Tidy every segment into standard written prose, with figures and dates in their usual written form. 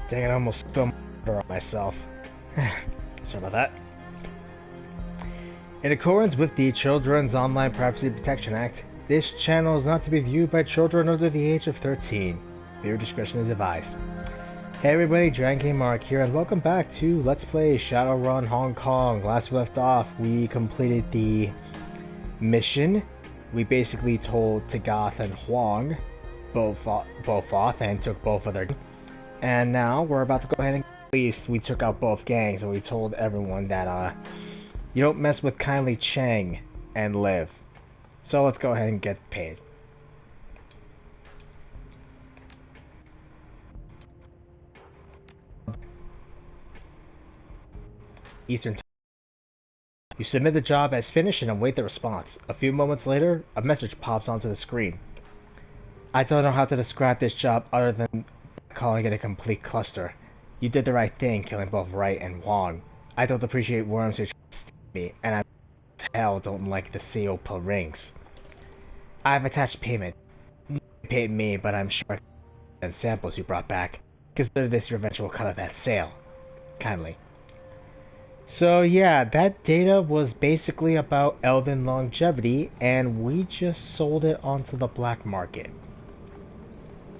Dang it, I almost spilled water on myself. Sorry about that. In accordance with the Children's Online Privacy Protection Act, this channel is not to be viewed by children under the age of 13. Viewer discretion is advised. Hey everybody, Dragon Mark here, and welcome back to Let's Play Shadowrun Hong Kong. Last we left off, we completed the mission. We basically told Tagath and Huang both off and took both of their... And now we're about to go ahead and... At least we took out both gangs, and we told everyone that, you don't mess with Kindly Chang and live. So let's go ahead and get paid. Eastern Time. You submit the job as finished and await the response. A few moments later, a message pops onto the screen. I don't know how to describe this job other than calling it a complete cluster. You did the right thing, killing both Wright and Wong. I don't appreciate worms who trust me, and I hell don't like the COPPA rings. I've attached payment. You paid me, but I'm sure and samples you brought back. Consider this your eventual cut of that sale. Kindly. So yeah, that data was basically about Elven longevity, and we just sold it onto the black market.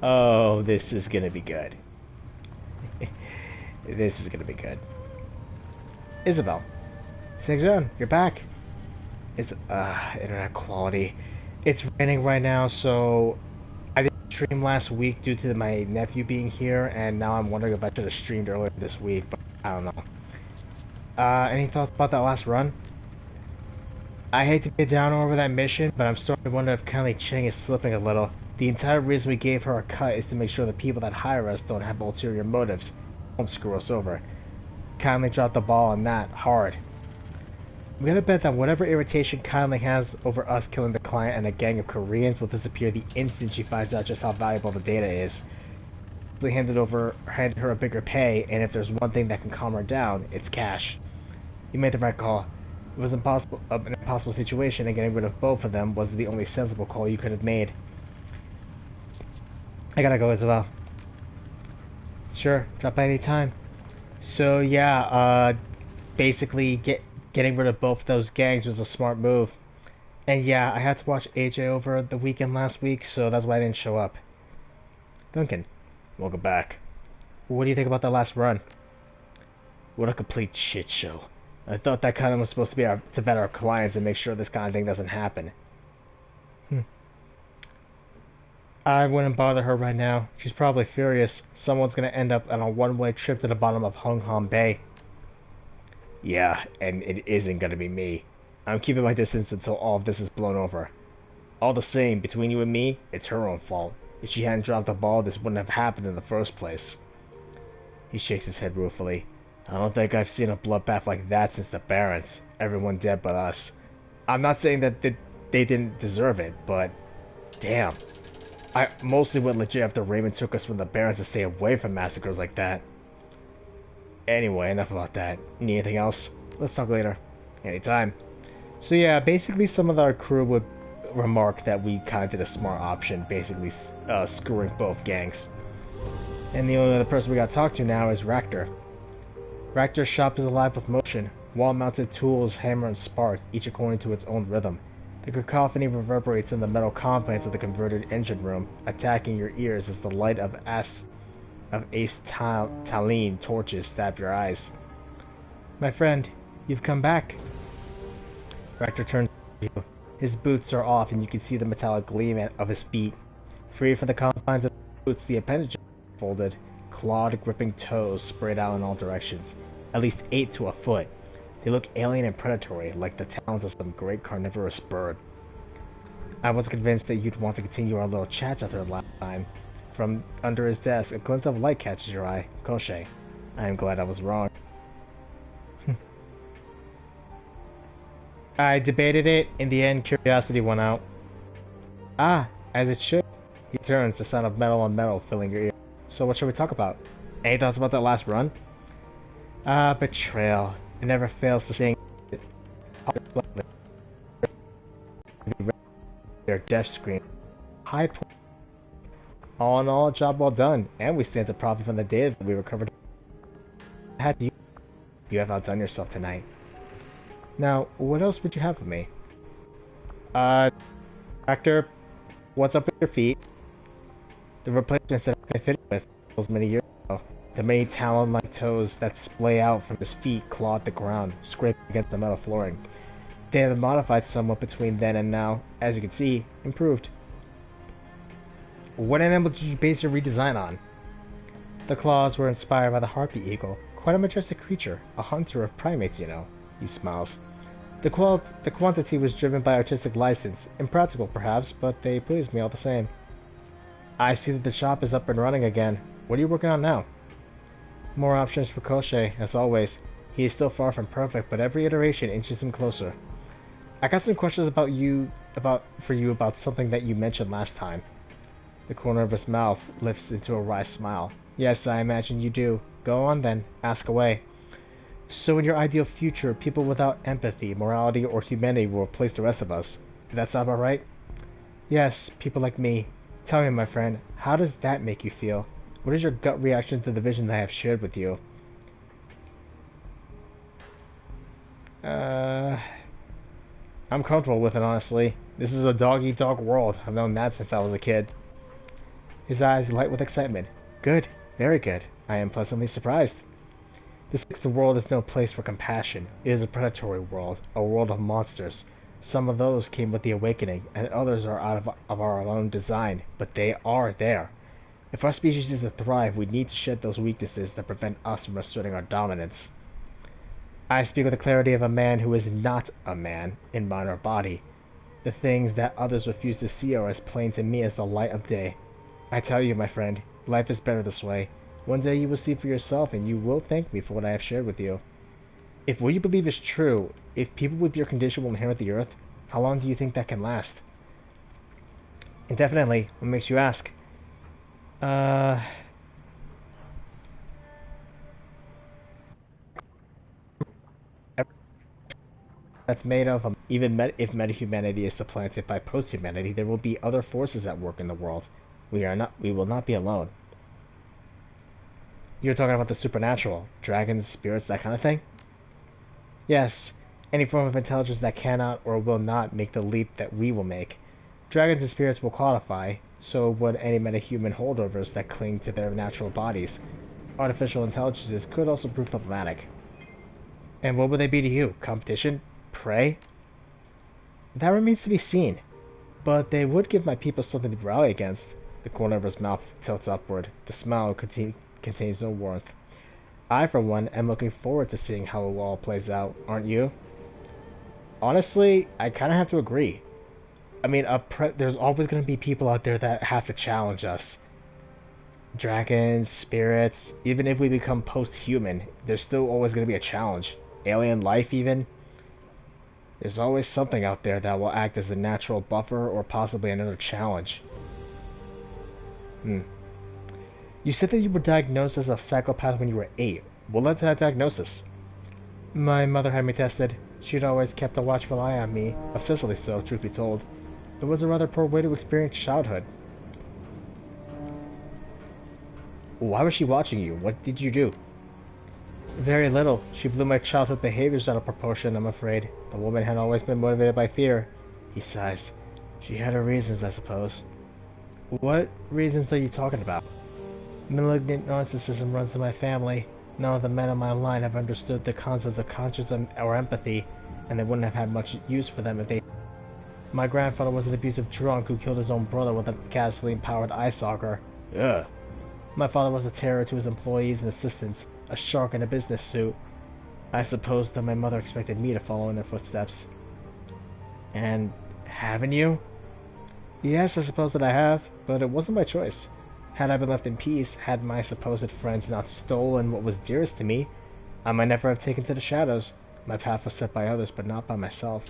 Oh, this is gonna be good. This is gonna be good. Isabel. Shadowrun, you're back. It's, internet quality. It's raining right now, so I didn't stream last week due to my nephew being here, and now I'm wondering if I should have streamed earlier this week, but I don't know. Any thoughts about that last run? I hate to get down over that mission, but I'm starting to wonder if Kindly Chang is slipping a little. The entire reason we gave her a cut is to make sure the people that hire us don't have ulterior motives. Don't screw us over. Kindly dropped the ball on that, hard. I'm gonna bet that whatever irritation Kindly has over us killing the client and a gang of Koreans will disappear the instant she finds out just how valuable the data is. They handed her a bigger pay, and if there's one thing that can calm her down, it's cash. You made the right call. It was an impossible situation, and getting rid of both of them was the only sensible call you could have made. I gotta go as well. Sure, drop by any time. So yeah, basically getting rid of both those gangs was a smart move. And yeah, I had to watch AJ over the weekend last week, so that's why I didn't show up. Duncan, welcome back. What do you think about that last run? What a complete shit show. I thought that kind of was supposed to be to vet our clients and make sure this kind of thing doesn't happen. I wouldn't bother her right now. She's probably furious. Someone's gonna end up on a one-way trip to the bottom of Hung Hom Bay. Yeah, and it isn't gonna be me. I'm keeping my distance until all of this is blown over. All the same, between you and me, it's her own fault. If she hadn't dropped the ball, this wouldn't have happened in the first place. He shakes his head ruefully. I don't think I've seen a bloodbath like that since the Barons. Everyone dead but us. I'm not saying that they didn't deserve it, but... Damn. I mostly went legit after Raymond took us from the Barons to stay away from massacres like that. Anyway, enough about that. You need anything else? Let's talk later. Anytime. So yeah, basically some of our crew would remark that we kind of did a smart option, basically screwing both gangs. And the only other person we got to talk to now is Racter. Racter's shop is alive with motion. Wall-mounted tools hammer and spark, each according to its own rhythm. The cacophony reverberates in the metal confines of the converted engine room, attacking your ears as the light of Ace Taline torches stab your eyes. My friend, you've come back. Racter turns to you. His boots are off and you can see the metallic gleam of his feet. Free from the confines of the boots, the appendages are folded, clawed, gripping toes spread out in all directions, at least 8 to a foot. They look alien and predatory, like the talons of some great carnivorous bird. I was convinced that you'd want to continue our little chats after last time. From under his desk, a glint of light catches your eye. Koshé. I am glad I was wrong. I debated it. In the end, curiosity won out. Ah, as it should. He turns, the sound of metal on metal filling your ear. So what should we talk about? Any thoughts about that last run? Betrayal. It never fails to sting. Their death scream. High point. All in all, a job well done, and we stand to profit from the data that we recovered. Had you have outdone yourself tonight. Now, what else would you have for me? Racter, what's up with your feet? The replacements that I fitted with those many years ago. The many talon-like toes that splay out from his feet clawed the ground, scraping against the metal flooring. They have been modified somewhat between then and now, as you can see, improved. What animal did you base your redesign on? The claws were inspired by the harpy eagle, quite a majestic creature, a hunter of primates, you know. He smiles. The quantity was driven by artistic license, impractical perhaps, but they pleased me all the same. I see that the shop is up and running again. What are you working on now? More options for Koshei, as always. He is still far from perfect, but every iteration inches him closer. I got some questions for you about something that you mentioned last time. The corner of his mouth lifts into a wry smile. Yes, I imagine you do. Go on then, ask away. So in your ideal future, people without empathy, morality, or humanity will replace the rest of us. Did that sound about right? Yes, people like me. Tell me, my friend, how does that make you feel? What is your gut reaction to the vision that I have shared with you? I'm comfortable with it, honestly. This is a dog-eat-dog world. I've known that since I was a kid. His eyes light with excitement. Good. Very good. I am pleasantly surprised. The sixth world is no place for compassion. It is a predatory world, a world of monsters. Some of those came with the awakening, and others are out of our own design, but they are there. If our species is to thrive, we need to shed those weaknesses that prevent us from asserting our dominance. I speak with the clarity of a man who is not a man, in mind or body. The things that others refuse to see are as plain to me as the light of day. I tell you, my friend, life is better this way. One day you will see for yourself, and you will thank me for what I have shared with you. If what you believe is true, if people with your condition will inherit the earth, how long do you think that can last? Indefinitely. What makes you ask? That's made of even if meta-humanity is supplanted by post-humanity, there will be other forces at work in the world. We will not be alone. You're talking about the supernatural, dragons, spirits, that kind of thing? Yes, any form of intelligence that cannot or will not make the leap that we will make. Dragons and spirits will qualify, so would any metahuman holdovers that cling to their natural bodies. Artificial intelligences could also prove problematic. And what would they be to you? Competition? Prey? That remains to be seen. But they would give my people something to rally against. The corner of his mouth tilts upward. The smile contains no warmth. I, for one, am looking forward to seeing how it all plays out, aren't you? Honestly, I kind of have to agree. I mean, there's always going to be people out there that have to challenge us. Dragons, spirits, even if we become post-human, there's still always going to be a challenge. Alien life, even. There's always something out there that will act as a natural buffer or possibly another challenge. You said that you were diagnosed as a psychopath when you were 8. What led to that diagnosis? My mother had me tested. She'd always kept a watchful eye on me, obsessively so, truth be told. It was a rather poor way to experience childhood. Why was she watching you? What did you do? Very little. She blew my childhood behaviors out of proportion, I'm afraid. The woman had always been motivated by fear. He sighs. She had her reasons, I suppose. What reasons are you talking about? Malignant narcissism runs in my family. None of the men in my line have understood the concepts of conscience or empathy, and they wouldn't have had much use for them if they... My grandfather was an abusive drunk who killed his own brother with a gasoline-powered ice auger. Ugh. My father was a terror to his employees and assistants, a shark in a business suit. I suppose that my mother expected me to follow in their footsteps. And haven't you? Yes, I suppose that I have, but it wasn't my choice. Had I been left in peace, had my supposed friends not stolen what was dearest to me, I might never have taken to the shadows. My path was set by others, but not by myself.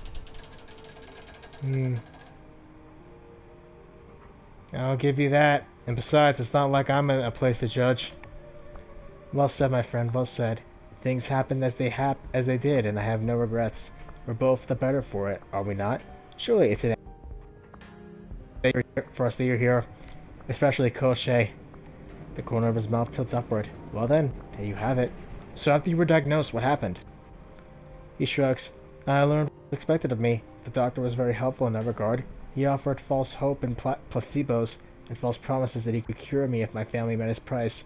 I'll give you that. And besides, it's not like I'm in a place to judge. Well said, my friend, well said. Things happened as they did, and I have no regrets. We're both the better for it, are we not? Surely it's an for us that you're here. especially Koshei. The corner of his mouth tilts upward. Well then, there you have it. So after you were diagnosed, what happened? He shrugs. I learned what was expected of me. The doctor was very helpful in that regard. He offered false hope and placebos, and false promises that he could cure me if my family met his price.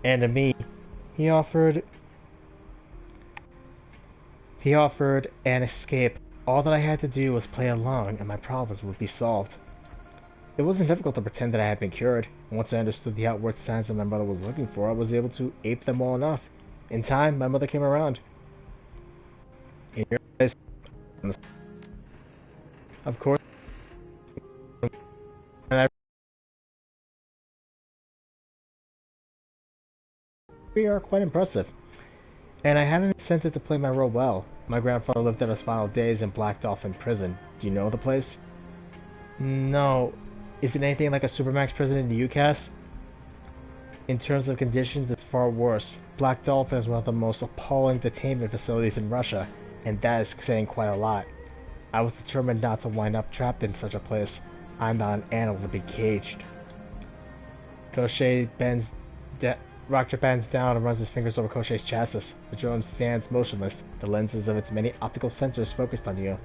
And to me, he offered an escape. All that I had to do was play along, and my problems would be solved. It wasn't difficult to pretend that I had been cured. Once I understood the outward signs that my mother was looking for, I was able to ape them well enough. In time, my mother came around. In your eyes, of course, and we are quite impressive. And I had an incentive to play my role well. My grandfather lived out his final days in Black Dolphin Prison. Do you know the place? No. Is it anything like a Supermax prison in the UCAS? In terms of conditions, it's far worse. Black Dolphin is one of the most appalling detainment facilities in Russia, and that is saying quite a lot. I was determined not to wind up trapped in such a place. I'm not an animal to be caged. Racter bends down and runs his fingers over Koshei's chassis. The drone stands motionless, the lenses of its many optical sensors focused on you.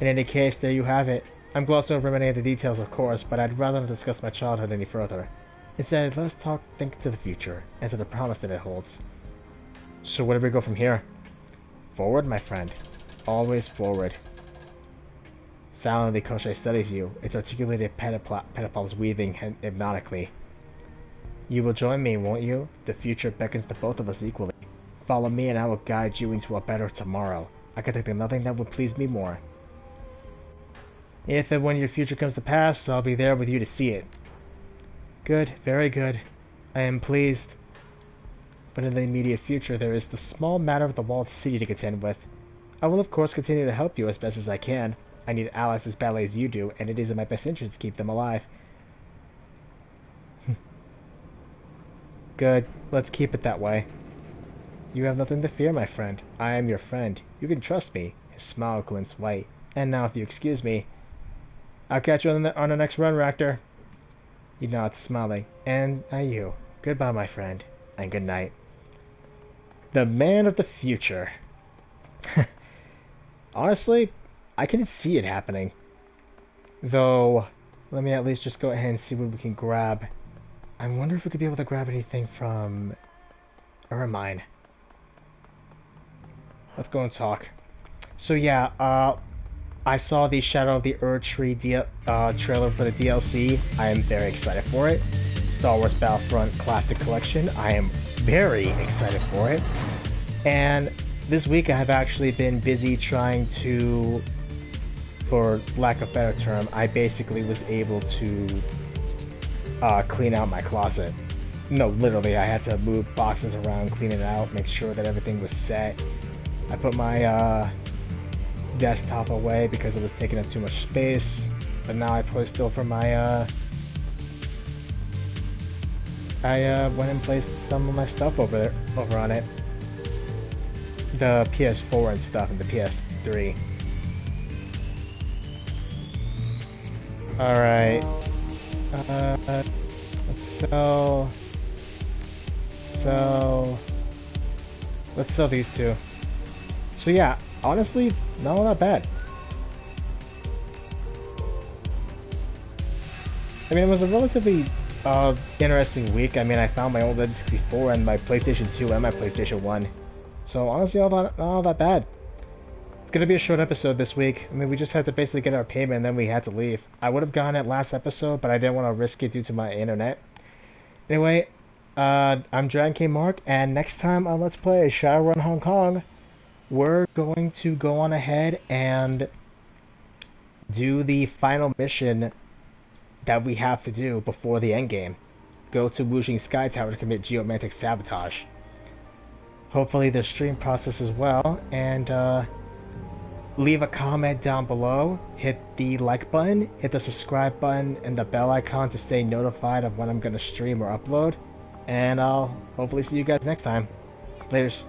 In any case, there you have it. I'm glossing over many of the details, of course, but I'd rather not discuss my childhood any further. Instead, let's think to the future, and to the promise that it holds. So where do we go from here? Forward, my friend. Always forward. Silently, Koshei studies you, its articulated pedipalps weaving hypnotically. You will join me, won't you? The future beckons to both of us equally. Follow me and I will guide you into a better tomorrow. I can think of nothing that would please me more. If and when your future comes to pass, I'll be there with you to see it. Good, very good. I am pleased. But in the immediate future, there is the small matter of the walled city to contend with. I will of course continue to help you as best as I can. I need allies as badly as you do, and it is in my best interest to keep them alive. Good, let's keep it that way. You have nothing to fear, my friend. I am your friend. You can trust me. His smile glints white. And now, if you excuse me, I'll catch you on the next run, Racter. He nods, smiling. And you. Goodbye, my friend. And good night. The man of the future. Honestly, I can see it happening. Though, let me at least just go ahead and see what we can grab. I wonder if we could be able to grab anything from Ermine. Let's go and talk. So yeah, I saw the Shadow of the Erdtree trailer for the DLC. I am very excited for it. Star Wars Battlefront Classic Collection. I am very excited for it. And this week I have actually been busy trying to, for lack of a better term, I basically was able to clean out my closet. No, literally, I had to move boxes around, clean it out, make sure that everything was set. I put my desktop away because it was taking up too much space, but now I probably still for my I went and placed some of my stuff over on it, the PS4 and stuff, and the PS3. All right, let's sell these two. So yeah, honestly, not all that bad. I mean, it was a relatively interesting week. I mean, I found my old N64 and my PlayStation 2 and my PlayStation 1. So honestly, not all that bad. It's gonna be a short episode this week. I mean, we just had to basically get our payment and then we had to leave. I would have gone at last episode, but I didn't want to risk it due to my internet. Anyway, I'm Dragon King Mark, and next time on Let's Play Shadowrun Hong Kong, we're going to go on ahead and do the final mission that we have to do before the endgame. Go to Wuxing Sky Tower to commit geomantic sabotage. Hopefully the stream processes well, and leave a comment down below, hit the like button, hit the subscribe button, and the bell icon to stay notified of when I'm going to stream or upload, and I'll hopefully see you guys next time. Laters.